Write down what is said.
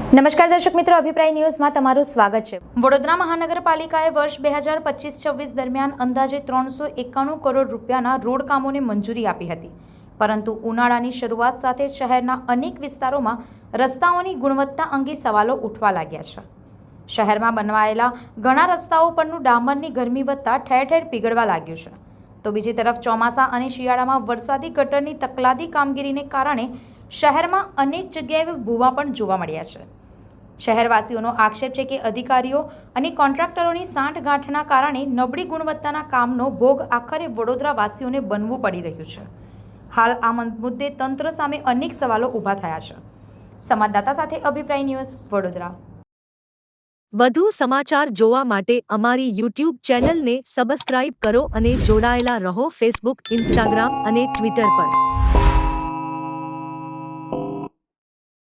નમસ્કાર દર્શક મિત્રો, અભિપ્રાય ન્યૂઝમાં તમારું સ્વાગત છે। વડોદરા મહાનગરપાલિકાએ વર્ષ 2025-26 દરમિયાન અંદાજે 391 કરોડ રૂપિયાના રોડ કામોને મંજૂરી આપી હતી, પરંતુ ઉનાળાની શરૂઆત સાથે શહેરના અનેક વિસ્તારોમાં રસ્તાઓની ગુણવત્તા અંગે સવાલો ઉઠવા લાગ્યા છે। શહેરમાં બનવાયેલા ઘણા રસ્તાઓ પરનું ડામરની ગરમી વધતા ઠેર ઠેર પીગળવા લાગ્યું છે, તો બીજી તરફ ચોમાસા અને શિયાળામાં વરસાદી ગટરની તકલાદી કામગીરીને કારણે શહેરમાં અનેક જગ્યાએ ભૂવા પણ જોવા મળ્યા છે। શહેરવાસીઓનો આક્ષેપ છે કે અધિકારીઓ અને કોન્ટ્રાક્ટરોની સાંઠગાંઠના કારણે નબળી ગુણવત્તાના કામનો ભોગ આખરે વડોદરા વાસીઓને બનવું પડી રહ્યું છે। હાલ આ મુદ્દે તંત્ર સામે અનેક સવાલો ઊભા થયા છે। સંવાદદાતા સાથે અભિપ્રાય ન્યૂઝ, વડોદરા। વધુ સમાચાર જોવા માટે અમારી YouTube ચેનલને સબસ્ક્રાઇબ કરો અને જોડાયેલા રહો ફેસબુક, ઇન્સ્ટાગ્રામ અને ટ્વિટર પર।